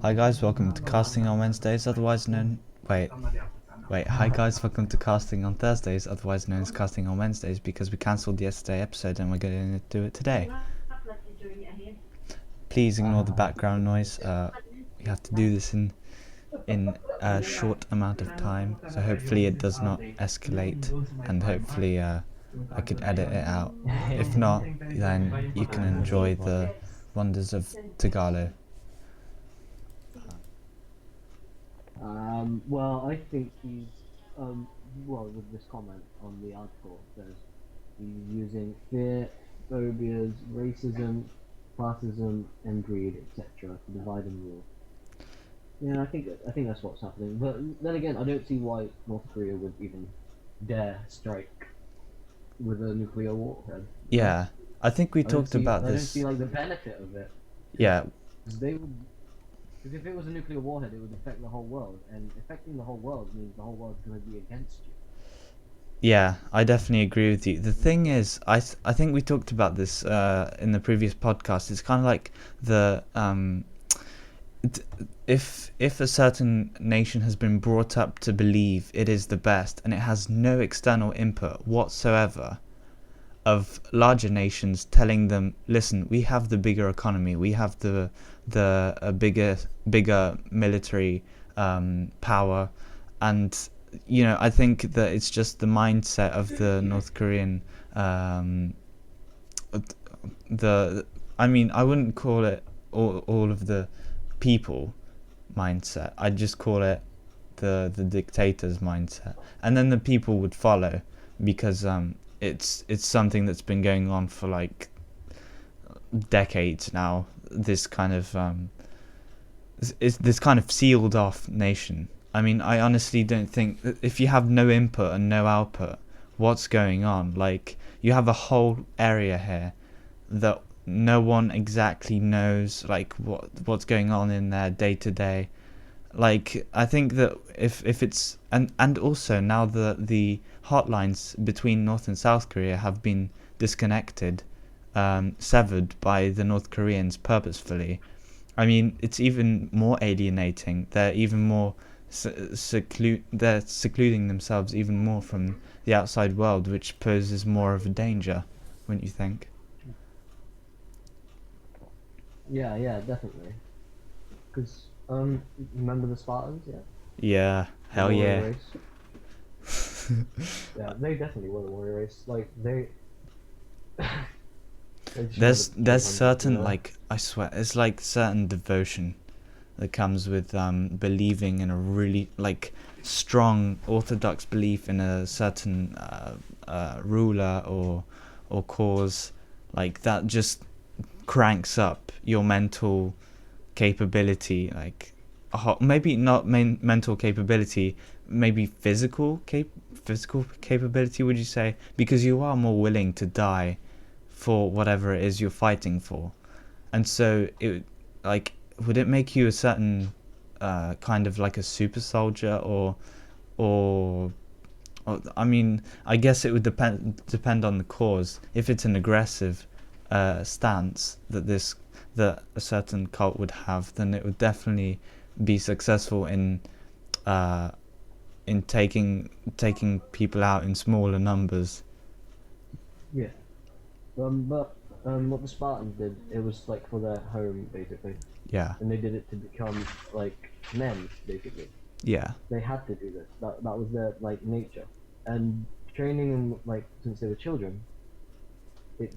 Hi guys, welcome to Casting on Wednesdays, otherwise known. Hi guys, welcome to Casting on Thursdays, otherwise known as Casting on Wednesdays, because we cancelled yesterday episode and we're going to do it today. Please ignore the background noise. We have to do this in a short amount of time, so hopefully it does not escalate, and hopefully I could edit it out. If not, then you can enjoy the wonders of Tagalog. Well, I think with this comment on the article, says he's using fear, phobias, racism, classism, and greed, etc., to divide and rule. Yeah, I think that's what's happening. But then again, I don't see why North Korea would even dare strike with a nuclear warhead. Yeah, I think we talked about I don't this. see like the benefit of it. Yeah, 'Cause they would. Because if it was a nuclear warhead, it would affect the whole world, and affecting the whole world means the whole world's going to be against you. yeah, I definitely agree with you. The thing is, I think we talked about this in the previous podcast. It's kind of like the if a certain nation has been brought up to believe it is the best and it has no external input whatsoever of larger nations telling them, listen, we have the bigger economy, we have the bigger military power, and I think that it's just the mindset of the North Korean the I mean, I wouldn't call it all of the people mindset. I'd just call it the dictator's mindset, and then the people would follow, because it's something that's been going on for like decades now. This kind of is this kind of sealed off nation. I mean, I honestly don't think that if you have no input and no output, what's going on? Like, you have a whole area here that no one exactly knows, like what's going on in there day to day. Like, I think that if it's and also now the hotlines between North and South Korea have been disconnected, severed by the North Koreans purposefully. I mean, it's even more alienating. They're even more they're secluding themselves even more from the outside world, which poses more of a danger, wouldn't you think? Yeah, definitely. Because remember the Spartans? Yeah, Yeah, the hell warrior yeah. race. Yeah, they definitely were the warrior race. Like they just wanted there's to kill there's hundreds, certain, like, I swear, it's like certain devotion that comes with believing in a really, like, strong orthodox belief in a certain ruler or cause, like that just cranks up your mental capability, like maybe not mental capability, maybe physical capability, would you say? Because you are more willing to die for whatever it is you're fighting for. And so it, like, would it make you a certain kind of like a super soldier, or I mean, I guess it would depend on the cause. If it's an aggressive stance that a certain cult would have, then it would definitely be successful uh, in taking people out in smaller numbers. yeah. But what the Spartans did, it was like for their home basically, Yeah, and they did it to become like men basically. yeah, They had to do this. That was their like nature, and training them like since they were children, it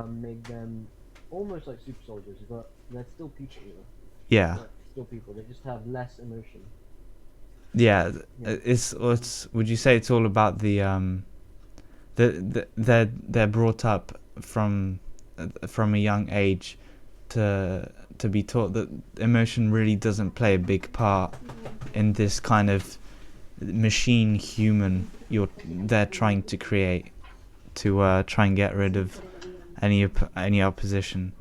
made them almost like super soldiers, but they're still people, you know. yeah, They're still people. They just have less emotion. yeah. Yeah. It's would you say it's all about they're brought up from a young age to be taught that emotion really doesn't play a big part in this kind of machine human they're trying to create, to try and get rid of any opposition.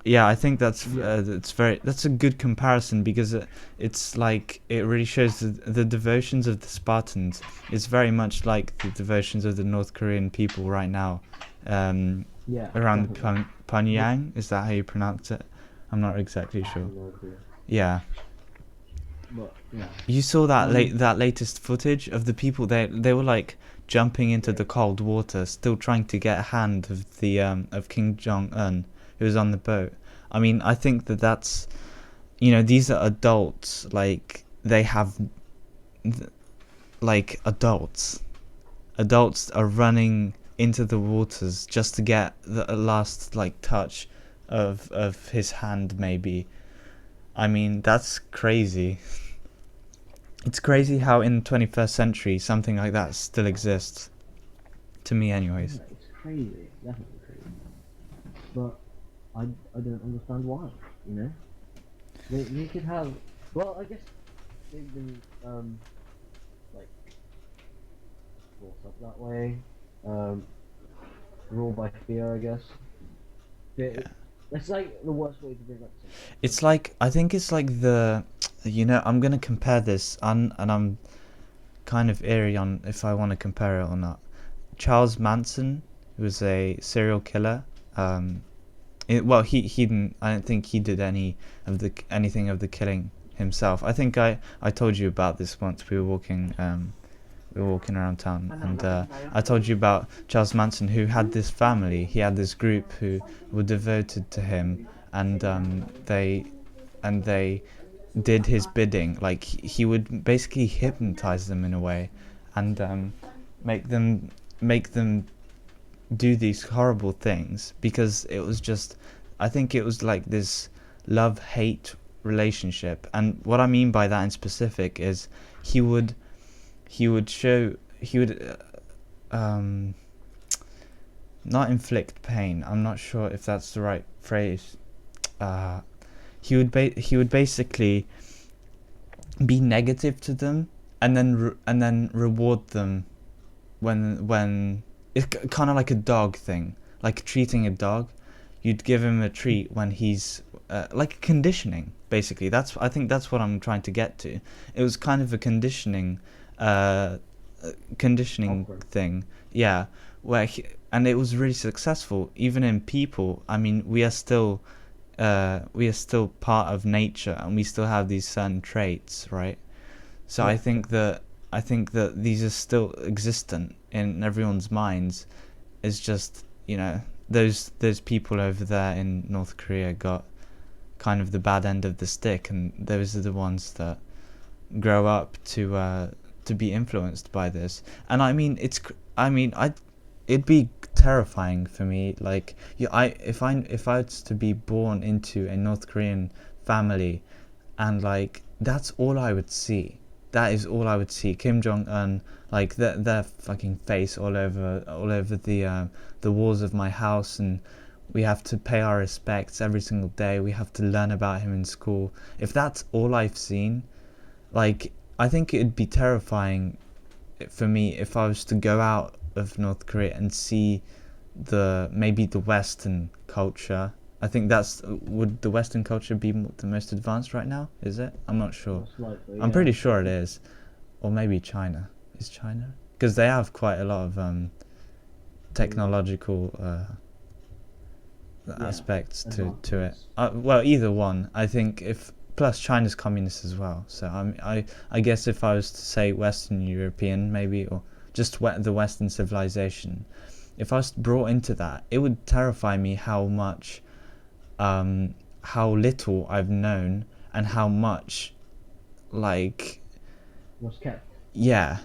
Yeah, I think Yeah. that's a good comparison, because it's like it really shows the devotions of the Spartans. It's very much like the devotions of the North Korean people right now, um, Yeah, around the definitely. But Pyongyang. Is that how you pronounce it? I'm not exactly I have sure. no idea. Yeah. But yeah, You saw that um, that latest footage of the people. They were like jumping into the cold water, still trying to get a hand of the of Kim Jong Un, who was on the boat. I mean, I think that that's, these are adults. Like they have, like adults. Adults are running into the waters just to get the last like touch of his hand, maybe. I mean, that's crazy. It's crazy how in the 21st century something like that still exists. To me, anyways. yeah, it's crazy, definitely crazy. But I don't understand why. You know, they could have. Well, I guess they've been like brought up that way. Um, ruled by fear, I guess. Fear, Yeah. that's like the worst way to bring up something. It's like, I think it's like I'm gonna compare this, and I'm kind of eerie on if I want to compare it or not. Charles Manson, who was a serial killer. Well, he didn't. I don't think he did anything of the killing himself. I think I told you about this once. We were walking around town, and I told you about Charles Manson, who had this family. He had this group who were devoted to him, and they did his bidding. Like he would basically hypnotize them in a way, and make them do these horrible things, because it was just, I think it was like this love-hate relationship. And what I mean by that in specific is he would um not inflict pain. I'm not sure if that's the right phrase. uh he would basically be negative to them, and then reward them when it's kind of like a dog thing, like treating a dog. You'd give him a treat when he's like conditioning, basically. I think that's what I'm trying to get to. It was kind of a uh conditioning Awkward. thing. Yeah, and it was really successful even in people. I mean, we are still part of nature, and we still have these certain traits, right? So Yeah, I think that these are still existent in everyone's minds. It's just, those people over there in North Korea got kind of the bad end of the stick, and those are the ones that grow up to be influenced by this. And I mean, it'd be terrifying for me. Like, if I was to be born into a North Korean family, and like that's all I would see. That is all I would see. Kim Jong Un, like their fucking face all over the walls of my house, and we have to pay our respects every single day. We have to learn about him in school. If that's all I've seen, like, I think it'd be terrifying for me if I was to go out of North Korea and see maybe the Western culture. I think would the Western culture be the most advanced right now? Is it? I'm not sure. most likely. I'm Yeah. pretty sure it is, or maybe China. Is China? Because they have quite a lot of technological Yeah, aspects to it. advancements. Well, either one. I think if plus China's communist as well. So I guess if I was to say Western European maybe, or just the Western civilization, if I was brought into that, it would terrify me how little I've known, and how much, like, Was kept. yeah,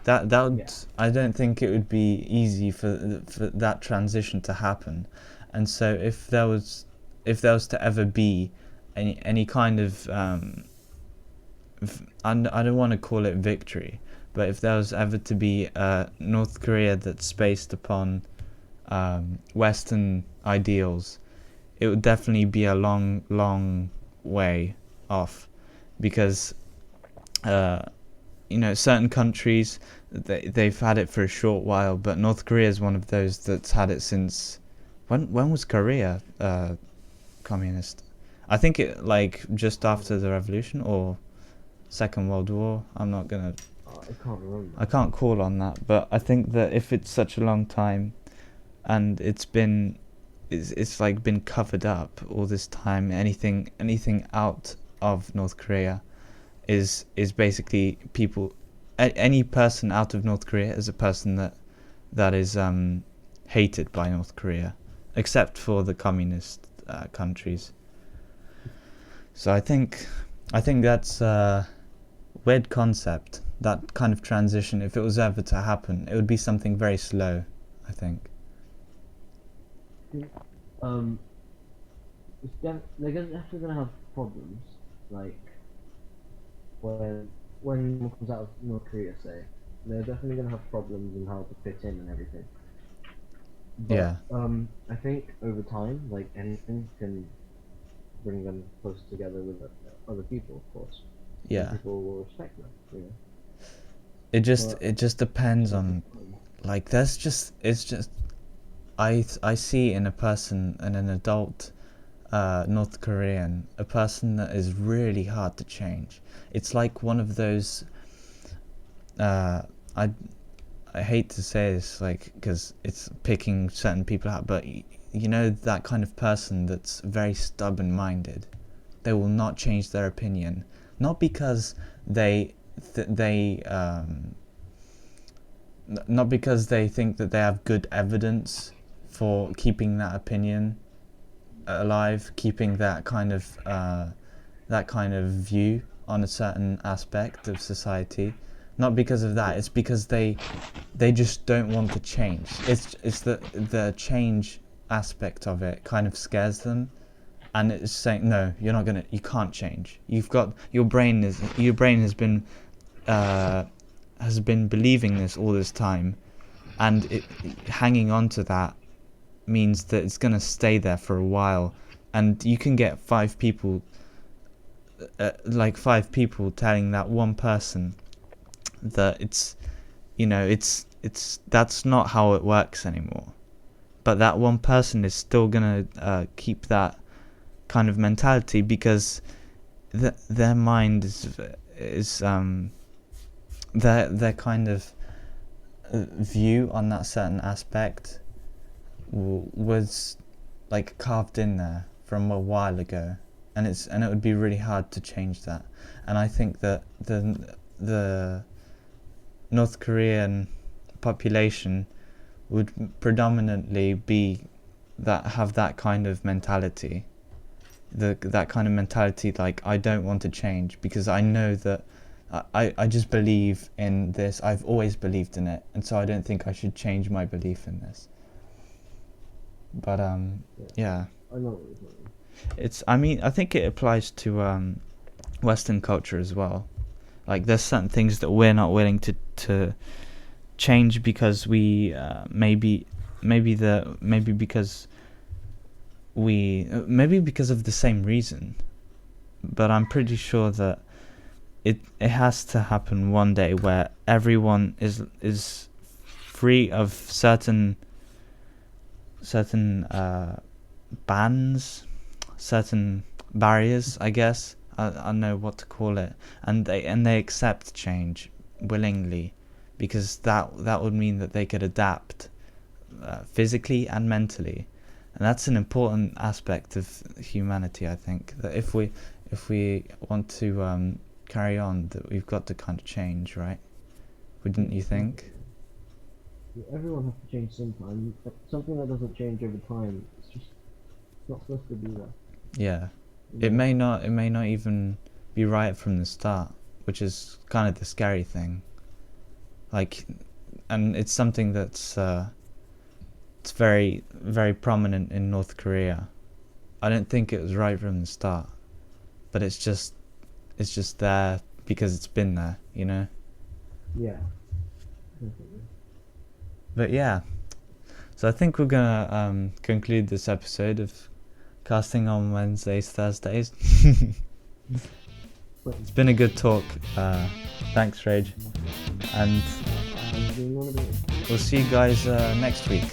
that would, Yeah. I don't think it would be easy for that transition to happen. And so if there was to ever be any kind of I don't want to call it victory, but if there was ever to be North Korea that's based upon Western ideals, it would definitely be a long, long way off, because certain countries, they've had it for a short while, but North Korea is one of those that's had it since when was Korea communist? I think it, like, just after the revolution or Second World War. I can't remember. I can't call on that, but I think that if it's such a long time, and it's like been covered up all this time, anything of North Korea is basically people. Any person out of North Korea is a person that is hated by North Korea, except for the communist countries. So I think that's a weird concept. That kind of transition, if it was ever to happen, it would be something very slow, I think. They're definitely gonna have problems, like when someone comes out of North Korea, say, they're definitely gonna have problems in how to fit in and everything. But, Yeah. I think over time, like anything can bring them closer together with other people, of course. And Yeah. people will respect them, you know. It just But- it just depends on, like, it's just I see in a person, in an adult North Korean, a person that is really hard to change. It's like one of those I hate to say this, like, because it's picking certain people out, but you know, that kind of person that's very stubborn minded. They will not change their opinion, not because not because they think that they have good evidence for keeping that opinion alive, keeping that kind of view on a certain aspect of society. Not because of that. It's because they just don't want to change. It's the change aspect of it kind of scares them, and it's saying, no, you can't change. You've got your brain has been believing this all this time, and hanging on to that means that it's going to stay there for a while, and you can get five people telling that one person that it's that's not how it works anymore, but that one person is still going to keep that kind of mentality because their mind is their kind of view on that certain aspect was like carved in there from a while ago, and it would be really hard to change that. And I think that the North Korean population would predominantly have that kind of mentality, that kind of mentality, like, I don't want to change because I know that I just believe in this. I've always believed in it, and so I don't think I should change my belief in this. But yeah. I know what you're saying. I think it applies to Western culture as well. Like, there's certain things that we're not willing to change because we maybe because of the same reason. But I'm pretty sure that it has to happen one day where everyone is free of certain bans, certain barriers, I guess. I don't know what to call it, and they accept change willingly, because that would mean that they could adapt physically and mentally, and that's an important aspect of humanity. I think that if we want to carry on, that we've got to kind of change, right? Wouldn't you think? Yeah, everyone has to change sometime. Something that doesn't change over time, it's just not supposed to be there. Yeah. you It know? may not even be right from the start, which is kind of the scary thing. Like, and it's something that's it's very, very prominent in North Korea. I don't think it was right from the start, but it's just there because it's been there, you know. Yeah. Definitely. But yeah, so I think we're gonna conclude this episode of Casting on Wednesdays, Thursdays. It's been a good talk. Thanks, Rage, and I'm doing one of it. we'll see you guys next week.